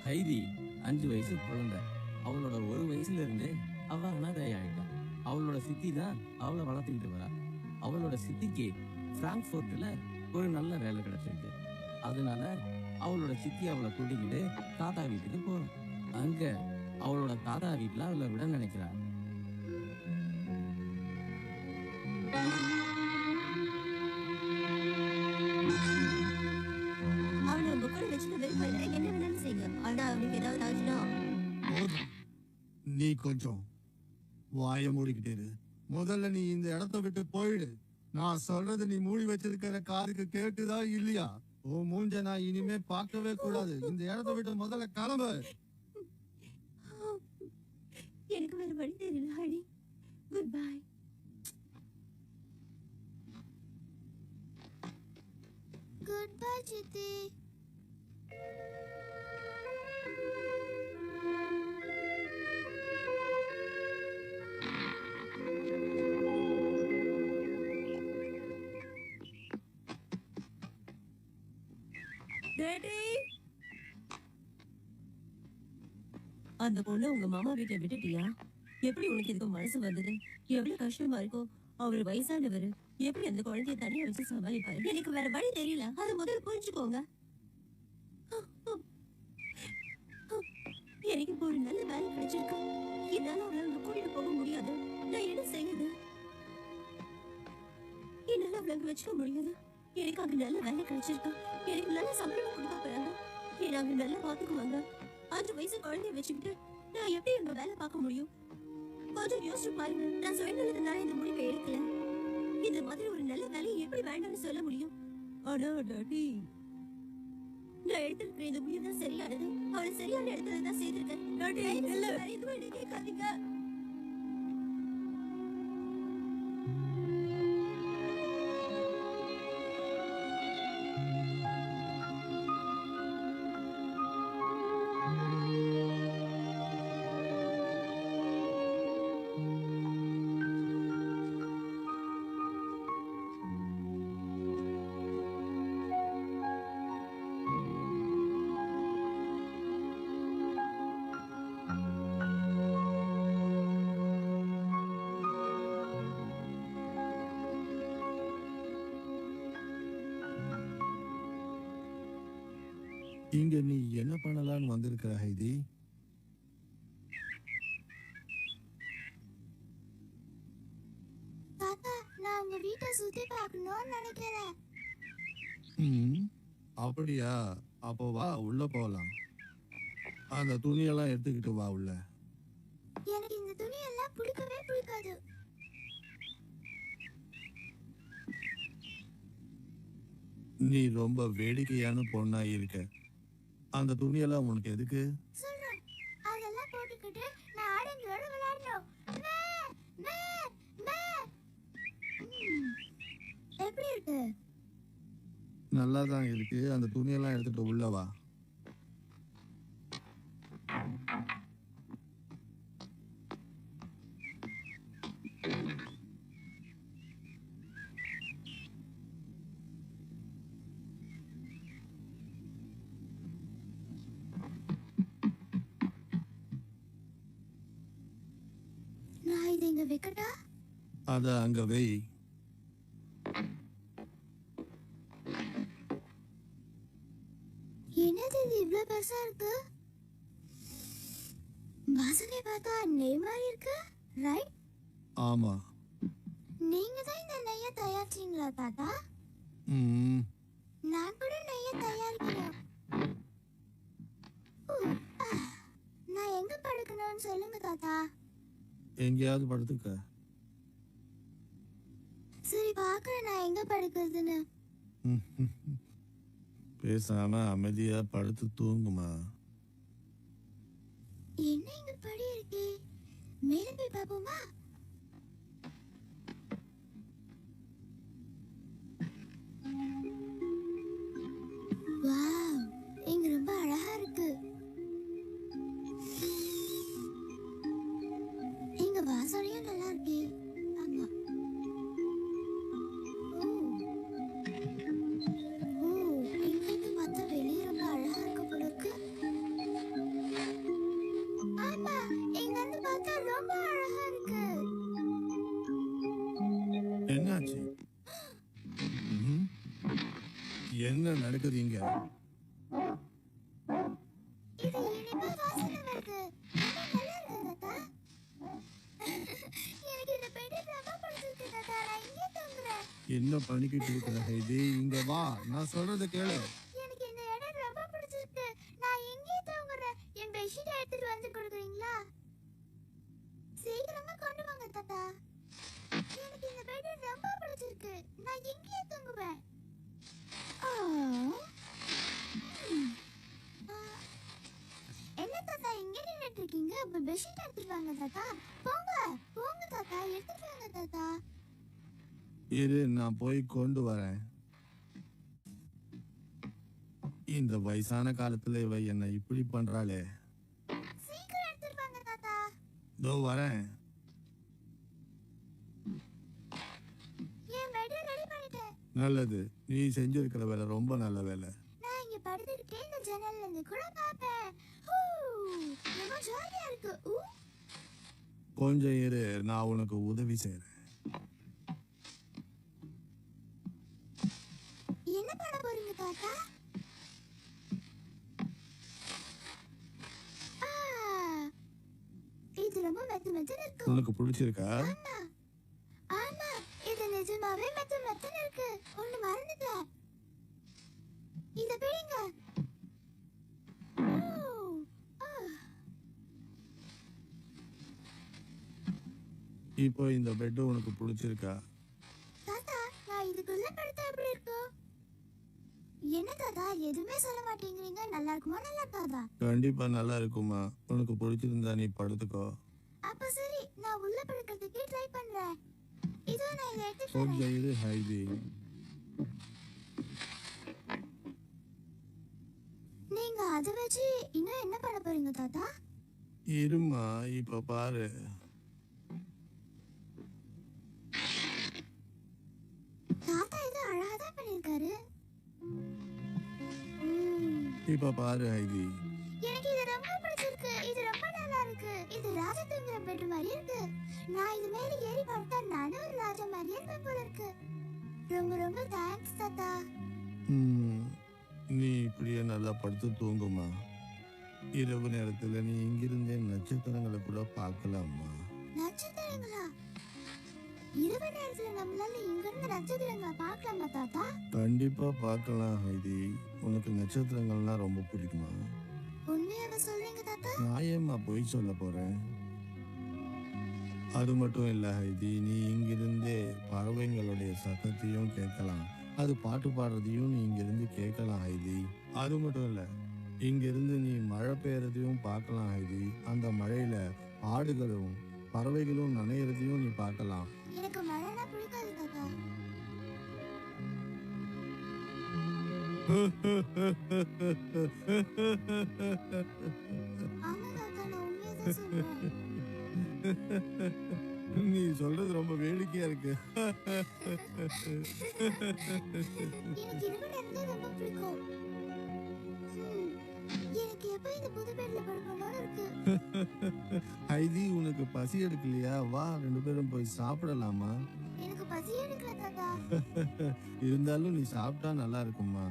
Haiti 5 வயசு குழந்தை. அவளோட 1 வயசுல இருந்தே அவ அனாதையாயிட்டா. அவளோட சித்தி தான் அவளை வளர்த்துக்கிட்டு வரா. அவளோட சித்திக்கு பிராங்க்ஃபர்ட்ல ஒரு நல்ல வேலை கிடைச்சிருக்கு. அதனால அவளோட சித்தி அவளை கூட்டிக்கிட்டு தாத்தா வீட்டுக்கு போறா. அங்க அவளோட தாத்தா வீட்டுல அவளை விட நினைக்கிறா. நீ கொஞ்சம் வாய மூடிக்கிட்டே. முதல்ல நீ இந்த இடத்த விட்டு போயிடு. நான் சொல்றது நீ மூடி வச்சிருக்கிற காதுக்கு கேட்டுதா இல்லையா? உன் மூஞ்ச நான் இனிமே பார்க்கவே கூடாது. இந்த இடத்த விட்டு முதல்ல கிளம்பு. எனக்கு வேற வழி தெரியல Hari. Good bye. Good bye சித்தி. அந்த பொண்ணு உங்க மாமா வீட்டை விட்டுட்டியா? எப்படி உனக்கு இதுக்கு மனசு வந்தது? எவ்வளவு கஷ்டமா இருக்கும். அவரு வயசானவரு, எப்படி அந்த குழந்தைய தனியா வச்சு சமாளிப்பாரு? எனக்கு வேற வழி தெரியல. அது முதல்ல புரிஞ்சுக்கோங்க. எனக்கு இப்போ ஒரு நல்ல வேலை கிடைச்சிருக்கு. என்னால அவளை அங்க கூட்டிட்டு போக முடியாது. நான் என்ன செய்யுது? என்னால அவளை அங்க வச்சுக்க முடியாது. எனக்கு அங்க நல்ல வேலை கிடைச்சிருக்கு. எனக்கு நல்ல சம்பளம் கொடுக்க போறாங்க. என்ன அங்க நல்லா பாத்துக்குவாங்க. 5 வயசு குழந்தைய வச்சுக்கிட்டு நான் எப்படி அங்க வேலை பார்க்க முடியும்? கொஞ்சம் யோசிச்சு பாருங்க. நான் சுயநலத்தினால இந்த முடிவை எடுக்கல. இந்த மாதிரி ஒரு நல்ல வேலையை எப்படி வேண்டாம்னு சொல்ல முடியும்? ஆனா டாடி, நான் எடுத்திருக்கிற இந்த முடிவு தான் சரியானது. அவளை சரியான இடத்துல தான் சேர்த்திருக்கேன். டாடி, எதுவும் என்ன கேட்காதீங்க. இங்க நீ என்ன பண்ணலான்னு வந்திருக்கிற ஹைதி? தாத்தா, நான் உங்க வீட்டை சுத்தி பார்க்கணும்னு நினைக்கிறேன். அப்படியா? அப்போ வா, உள்ள போகலாம். அந்த துணியெல்லாம் எடுத்துக்கிட்டு வா உள்ள. எனக்கு இந்த துணியெல்லாம் பிடிக்கவே பிடிக்காது. நீ ரொம்ப வேடிக்கையான பொண்ணா இருக்க. அந்த துணியெல்லாம் உனக்கு எதுக்கு? சொல்றேன். அதெல்லாம் போட்டுக்கிட்டு நான் ஆடுங்களோட விளையாடணும். எப்படி இருக்கு? நல்லா தான் இருக்கு. அந்த துணியெல்லாம் எடுத்துட்டு உள்ள வா. நான் இதை இங்க வைக்கட்டா? அத அங்க வை. என்னது இது இவ்வளவு பெருசா இருக்கு? வாசனை பார்த்தா நெய் மாதிரி இருக்கு, ரைட்? ஆமா. நீங்க தான் இந்த நெய்யை தயாரிச்சீங்களா தாத்தா? நான் கூட நெய்யை தயாரிக்கிறேன். நான் எங்க படுக்கணும்னு சொல்லுங்க தாத்தா. எங்கேயாவது படுத்துக்க. சரி, பாக்குறேன் நான் எங்க படுக்கிறதுன்னு. பேசாம அமைதியா படுத்து தூங்குமா. படி இருக்கே, மேல போய் பாப்போமா? வாவ், இங்க ரொம்ப அழகா இருக்கு. இங்க வாசனையும் நல்லா இருக்கே. ஆமா. ஓ, ஓ, இங்க இருந்து பார்த்தா வெளியே ரொம்ப அழகா இருக்கு போல இருக்கு. ஆமா, இங்க இருந்து பார்த்தா ரொம்ப அழகா இருக்கு. என்னாச்சு? ம்ஹும். என்ன நடக்குது இங்க? இது இனிப்பா வாசனை வருது. ரொம்ப நல்லா இருக்கு தாத்தா. எனக்கு இந்த பெட்டி ரொம்ப பிடிச்சிருக்கு தாத்தா. நான் இங்கே தங்குறேன். என்ன பண்ணிக்கிட்டு இருக்கிற ஹைதி? இங்க வா, நான் சொல்றத கேளு. எனக்கு இந்த இடம் ரொம்ப பிடிச்சிருக்கு. நான் இங்கே தங்குறேன். என் பெட்ஷீட் எடுத்துட்டு வந்து கொடுக்குறீங்களா? சீக்கிரமா கொண்டு வாங்க தாத்தா. எனக்கு இந்த பெட் ரொம்ப பிடிச்சிருக்கு. நான் இங்கே தங்குவேன். ஆ. ம். ஆ. என்ன தாத்தா இங்கே நின்னுட்டு இருக்கீங்க? அப்ப பெட்ஷீட் எடுத்துட்டு வாங்க தாத்தா. போங்க போங்க தாத்தா, எடுத்துட்டு வாங்க தாத்தா. இரு, நான் போய் கொண்டு வரேன். இந்த வயசான காலத்துல இவ என்ன இப்படி பண்றாளே. சீக்கிரம் எடுத்துட்டு வாங்க தாத்தா. இதோ வரேன். என் பெட் ரெடி பண்ணிட்டேன். நல்லது, நீ செஞ்சிருக்கிற வேலை ரொம்ப நல்ல வேலை. நான் இங்க படுத்துக்கிட்டே இந்த ஜன்னல்ல இருந்து கூட பார்ப்பேன். ஹூ, ரொம்ப ஜாலியா இருக்கு. ஊ. கொஞ்சம் இரு, நான் உனக்கு உதவி செய்றேன். என்ன பண்ண போறீங்க தாத்தா? ஆ, இது ரொம்ப மெத்து இருக்கு. உனக்கு பிடிச்சிருக்கா? ஆமா ஆமா, இது நிஜமாவே மெத்து இருக்கு. ஒண்ணு மறந்துட்டேன். இத பிடிங்க. ஓ, ஆ. இப்போ இந்த பெட் உனக்கு பிடிச்சிருக்கா? தாத்தா, நான் இதுக்குள்ள படுத்தா எப்படி இருக்கும்? என்ன தாத்தா எதுவுமே சொல்ல மாட்டேங்கிறீங்க? நல்லா இருக்குமா நல்லா இருக்காதா? கண்டிப்பா நல்லா இருக்குமா. உனக்கு பிடிச்சிருந்தா நீ படுத்துக்கோ. அப்ப சரி, நான் உள்ள படுக்கிறதுக்கு ட்ரை பண்றேன். இதோ நான் இதை எடுத்துட்டு வரேன். கொஞ்சம் இரு ஹைதி. நீங்க அதை வச்சு இன்னும் என்ன பண்ண போறீங்க தாத்தா? இருமா, இப்ப பாரு. தாத்தா இது அழகா தான் பண்ணிருக்காரு. இப்ப பாரு ஹைதி. எனக்கு இது ரொம்ப பிடிச்சிருக்கு. இது ரொம்ப நல்லா இருக்கு. இது ராஜா தூங்குற பெட் மாதிரி இருக்கு. நான் இது மேல ஏறி படுத்தா நானும் ஒரு ராஜா மாதிரியே இருப்பேன் போல இருக்கு. ரொம்ப ரொம்ப தேங்க்ஸ் தாத்தா. நீ இப்படியே நல்லா படுத்து தூங்குமா. இரவு நேரத்துல நீ இங்கிருந்தே நட்சத்திரங்களை கூட பார்க்கலாமா. நட்சத்திரங்களா? இரவு நேரத்துல நம்மளால இங்க இருந்து நட்சத்திரங்களை பார்க்கலாமா தாத்தா? கண்டிப்பா பார்க்கலாம் ஹைதி. உனக்கு நட்சத்திரங்கள்னா ரொம்ப பிடிக்குமா? உண்மையாவா சொல்றீங்க தாத்தா? நான் ஏம்மா பொய் சொல்ல போறேன். அது மட்டும் இல்ல ஹைதி, நீ இங்கிருந்தே பறவைங்களுடைய சத்தத்தையும் கேட்கலாம். அது பாட்டு பாடுறதையும் நீ இங்கிருந்து கேட்கலாம் ஹைதி. அது மட்டும் இல்ல, இங்கிருந்து நீ மழை பெய்யறதையும் பார்க்கலாம் ஹைதி. அந்த மழையில ஆடுகளும் பறவைகளும் நனையிறதையும் நீ பார்க்கலாம். எனக்கு மழைனா பிடிக்காது தாத்தா. ஆமா தாத்தா, நான் உண்மையதான் சொல்றேன். நீ சொல்றது ரொம்ப வேடிக்கையா இருக்கு. எனக்கு இரவு நேரம் தான் ரொம்ப பிடிக்கும். எனக்கு எப்ப இந்த புது பெட்ல படுக்கணும்னு இருக்கு. ஹைதி, உனக்கு பசி எடுக்கலையா? வா, 2 பேரும் போய் சாப்பிடலாமா? எனக்கு பசி எடுக்கல தாத்தா. இருந்தாலும் நீ சாப்பிட்டா நல்லா இருக்குமா.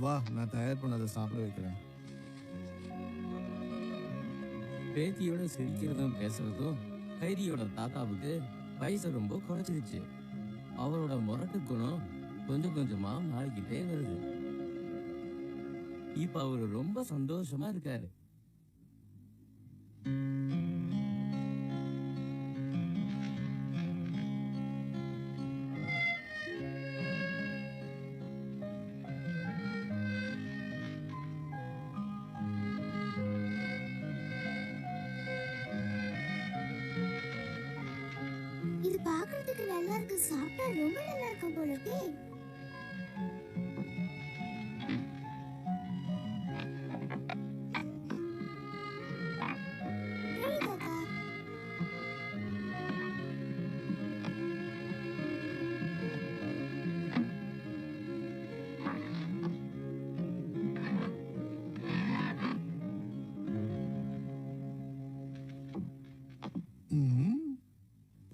வா, நான் தயார் பண்ணதை சாப்பிட வைக்கிறேன். பேத்தியோட சிரிக்கிறதும் பேசுறதும் ஹைதியோட தாத்தாவுக்கு வயசு ரொம்ப குறைச்சிருச்சு. அவரோட முரட்டு குணம் கொஞ்சம் கொஞ்சமா மாறிக்கிட்டே வருது. இப்ப அவரு ரொம்ப சந்தோஷமா இருக்காரு. சாப்பிட்டா ரொம்ப நல்லா இருக்கும் போல இருக்கே. Ready, தாத்தா.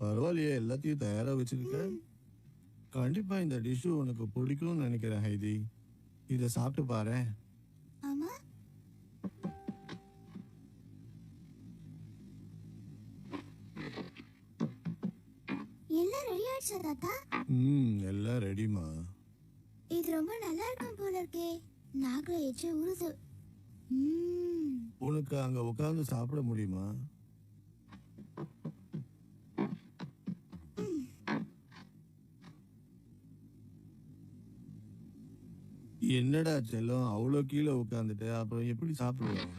பரவாயில்லையே, எல்லாத்தையும் தயாரா வச்சிருக்க. கண்டிப்பா இந்த டிஷ் உனக்கு பிடிக்கும்னு நினைக்கிறேன் ஹைதி. இத சாப்பிட்டு பாரு. ஆமா, எல்லாம் ரெடி ஆயிடுச்சா தாத்தா? எல்லாம் ரெடிமா. இது ரொம்ப நல்லா இருக்கும் போல இருக்கே. நாக்குல எச்சி ஊறுது. உனக்கு அங்க உட்கார்ந்து சாப்பிட முடியுமா? என்னடா செல்லம், அவ்வளோ கீழே உட்காந்துட்டு அப்புறம் எப்படி சாப்பிடுவோம்?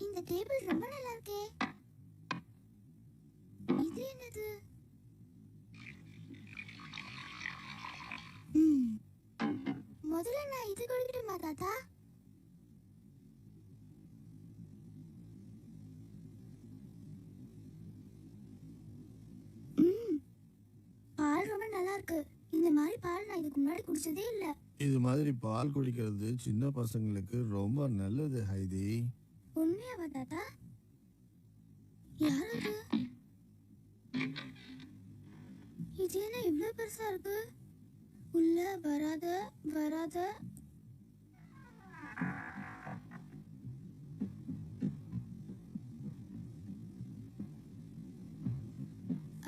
இந்த டேபிள் ரொம்ப நல்லா இருக்கே. இது என்னது? முதல்ல நான் இது குடிக்கட்டுமா தாத்தா? பால் ரொம்ப நல்லா இருக்கு. இந்த மாதிரி பால் நான் இதுக்கு முன்னாடி குடிச்சதே இல்ல. இது மாதிரி பால் குடிக்கிறது சின்ன பசங்களுக்கு ரொம்ப நல்லது ஹைதி. உண்மையாவா தாத்தா? யார் அது? இது என்ன இவ்வளவு பெருசா இருக்கு? உள்ள வராத வராத.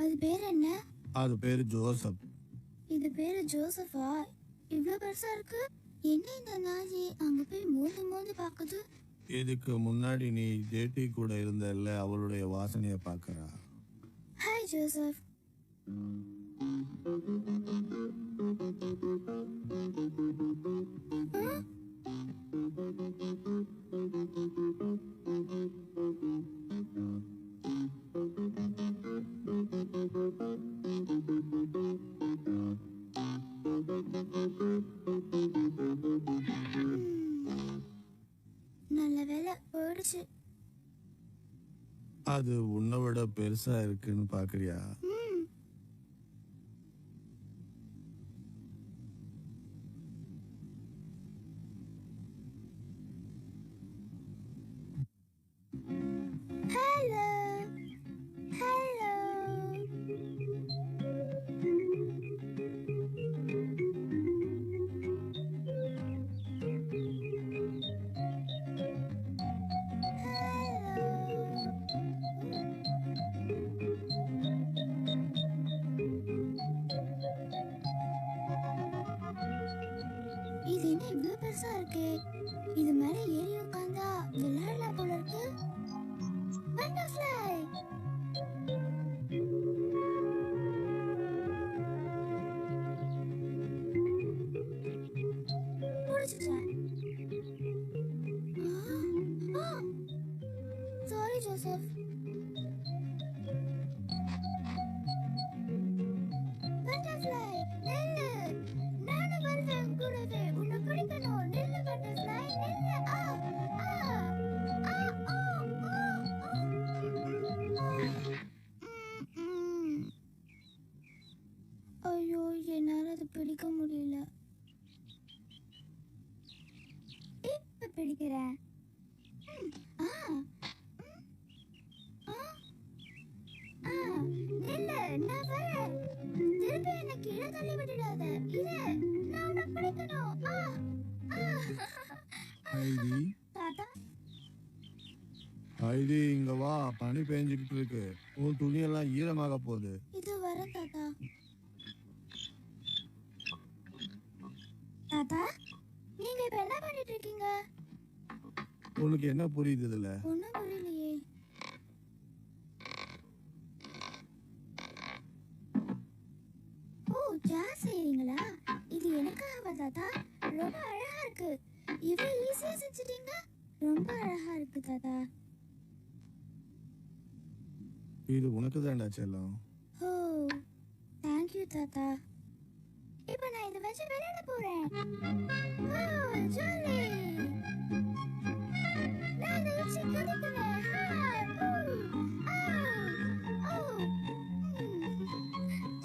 அது பேர் என்ன? அது பேரு ஜோசப். இது பேரு ஜோசஃபா? இவ்வளவு பெருசா இருக்கு. என்ன இந்த நாய் அங்க போய் மோந்து மோந்து பாக்குது? இதுக்கு முன்னாடி நீ ஜேடி கூட இருந்தல்ல, அவளுடைய வாசனைய பாக்குறா. Hi Joseph. நல்ல வேலை போயிடுச்சு. அது உன்னை விட பெருசா இருக்குன்னு பாக்குறியா? Hello hello. இது என்ன இவ்வளவு பெருசா இருக்கு? இது மேல ஏறி உட்கார்ந்தா விளையாடலாம் போல இருக்கு. பட்டர்ஃப்ளை. முடிச்சிட்டேன். Sorry Joseph. பட்டர்ஃப்ளை நில்லு. நானும் வருவேன் கூடவே. உன்னை பிடிக்கணும். நில்லு பட்டர்ஃப்ளை நில்லு. ஐயோ, என்னால அதை பிடிக்க முடியல. இப்ப பிடிக்கிறேன். நில்லு, நான் வரேன். திருப்பி என்னை கீழே தள்ளி விட்டுடாத. இரு, நான் உன்னை பிடிக்கணும். ஹைதி, தாத்தா, ஹைதி இங்க வா. பனி பெஞ்சுக்கிட்டு இருக்கு. உன் துணியெல்லாம் ஈரமாக போகுது. இது வரேன் தாத்தா. தாத்தா, நீங்க இப்ப என்ன பண்ணிட்டு இருக்கீங்க? உனக்கு என்ன புரியுது இதுல? ஒண்ணும் புரியலையே. ஓ, ஜாஸ் செய்றீங்களா? இது எனக்காகவா தாத்தா? ரொம்ப அழகா இருக்கு. இவ்வளவு ஈஸியா செஞ்சிட்டீங்க. ரொம்ப அழகா இருக்கு தாத்தா. இது உனக்கு தான்டா செல்லம். ஓ தேங்க்யூ தாத்தா. இப்போ நான் இதை வச்சு விளையாட போறேன். ஓ ஜாலி. நான் இதை வச்சு குதிக்கிறேன்.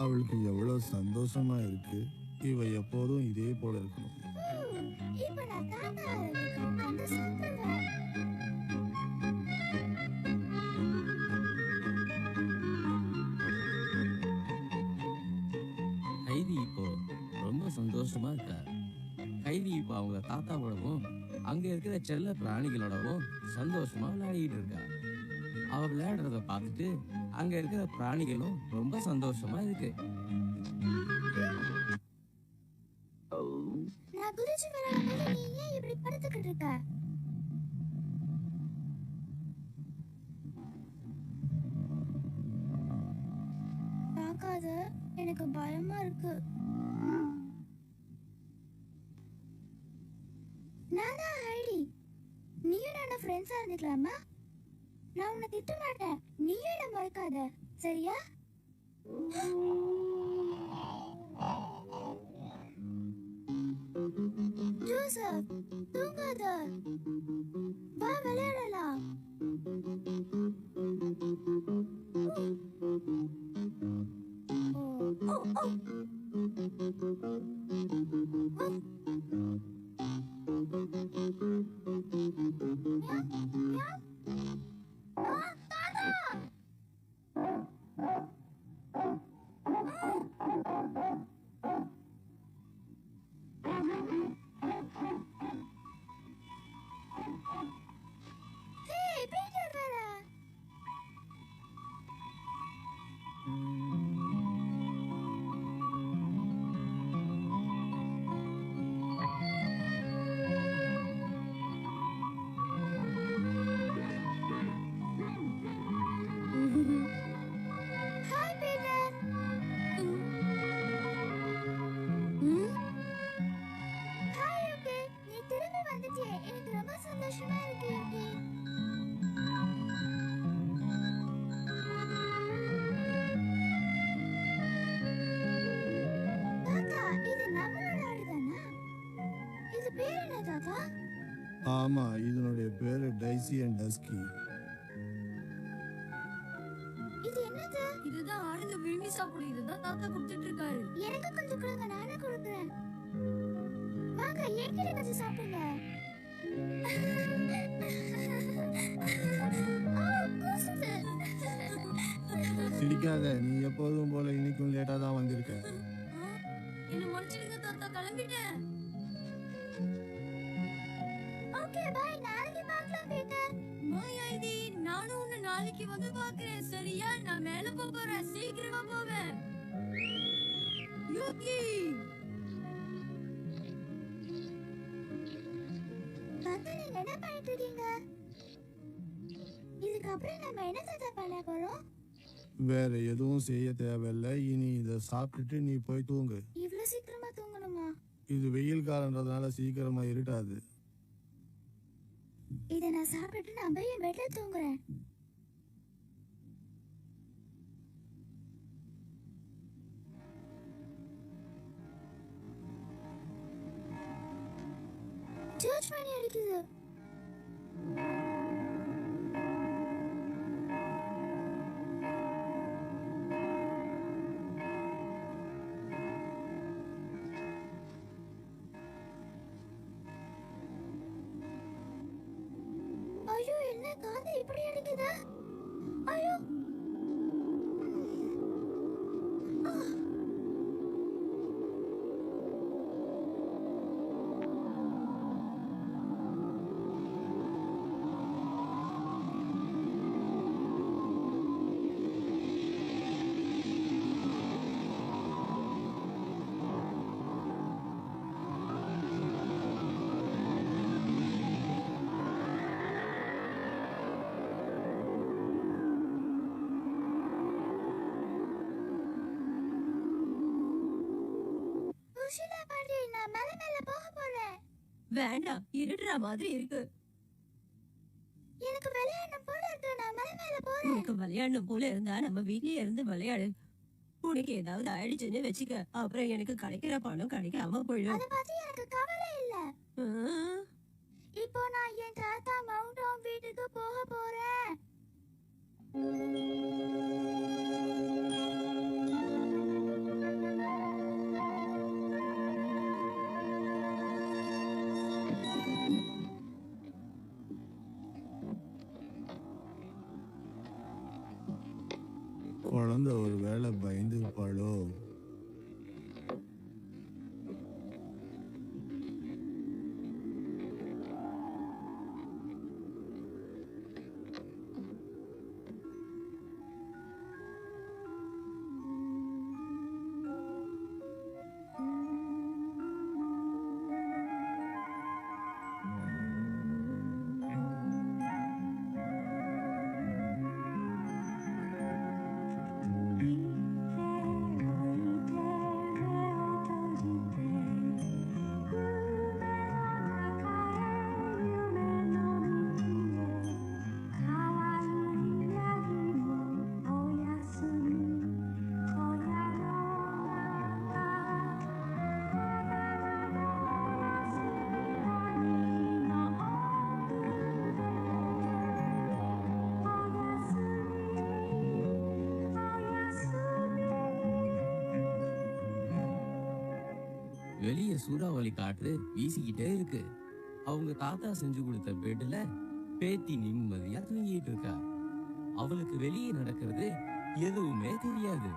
அவளுக்கு எவ்வளவு சந்தோஷமா இருக்கு. இவ எப்போதும் இதே போல இருக்கணும். இப்போ நான் தாத்தா வந்து சாப்பிடுவேன். கைதி இப்போ ரொம்ப சந்தோஷமா இருக்கா. கைதி இப்போ அவங்க தாத்தாவோடவும் அங்க இருக்கிற செல்ல பிராணிகளோடவும் சந்தோஷமா விளையாடிட்டு இருக்கா. அவ விளையாடுறத பார்த்துட்டு அங்க இருக்கிற பிராணிகளும் ரொம்ப சந்தோஷமா இருக்கு. நான் குதிச்சு விளையாடும்போது நீ ஏன் இப்படி படுத்துக்கிட்டு இருக்க? பார்க்காத, எனக்கு பயமா இருக்கு. நான் தான் ஹைடி. நீயும் நானும் ஃப்ரெண்ட்ஸா இருந்துக்கலாமா? நான் உன்னை திட்ட மாட்டேன். நீயும் என்ன மறக்காத, சரியா? ஜோசப், தூங்காத. வா விளையாடலாம். ஓ ஓ ஓ. Hey, Peter Vera. Hi, Peter. Hi, okay. நீ திரும்பி வந்துட்டியே. எனக்கு ரொம்ப சந்தோஷமா இருக்கு, okay. தாத்தா, இது நம்மளோட ஆடுதானா? இது பேர் என்ன தாத்தா? ஆமா, இதனுடைய பேரு டைசி அண்ட் டஸ்கி. இது என்னது? இதுதான் ஆடுங்க விரும்பி சாப்பிடும். இதுதான் தாத்தா கொடுத்துட்டு இருக்காரு. எனக்கு கொஞ்சம் கொடுங்க, நானே கொடுக்குறேன். வாங்க, என்கிட்ட கொஞ்சம் சாப்பிடுங்க. கூசுது. சிரிக்காத, நீ எப்போதும் போல இன்னைக்கும் லேட்டா தான் வந்திருக்க. என்ன மன்னிச்சிடுங்க தாத்தா, கிளம்பிட்டேன். ஓகே பை, நாளைக்கு பார்க்கலாம் பீட்டர். பாய் ஐடி, நானும் உன்னை நாளைக்கு வந்து பார்க்கிறேன், சரியா? நான் மேல போறேன், சீக்கிரமா போவேன். யூகி, தாத்தா நீங்க என்ன பண்ணிட்டு இருக்கீங்க? இதுக்கப்புறம் நம்ம என்ன தாத்தா பண்ண போறோம்? வேற எதுவும் செய்ய தேவையில்லை. இனி இதை சாப்பிட்டுட்டு நீ போய் தூங்கு. இவ்வளவு சீக்கிரமா தூங்கணுமா? இது வெயில் காலன்றதுனால சீக்கிரமா இருட்டாது. இதை நான் சாப்பிட்டுட்டு நான் போய் என் பெட்ல தூங்குறேன். சர்ச் பண்ணி அடிக்குது. ஐயோ, என்ன காது இப்படி அடிக்குது? ஐயோ. சுஷீலா பாட்டி, நான் மேல மேல போக போறேன். வேண்டாம், இருட்டுற மாதிரி இருக்கு. எனக்கு விளையாடணும் போல இருக்கு. நான் மேல மேல போறேன். உனக்கு விளையாடணும் போல இருந்தா நம்ம வீட்லயே இருந்து விளையாடு. உனக்கு ஏதாவது ஆயிடுச்சுன்னு வச்சுக்க, அப்புறம் எனக்கு கிடைக்கிற பணம் கிடைக்காம போயிடும். அத பத்தி எனக்கு கவலை இல்ல. ஆ, இப்போ நான் என் தாத்தா மவுண்ட் ஹோம் வீட்டுக்கு போக போறேன். குழந்தை ஒரு வேளை பயந்துருப்பாளோ? வெளியே சூறாவளி காற்று வீசிக்கிட்டே இருக்கு. அவங்க தாத்தா செஞ்சு கொடுத்த பெட்ல பேத்தி நிம்மதியா தூங்கிட்டு இருக்கா. அவளுக்கு வெளியே நடக்கிறது எதுவுமே தெரியாது.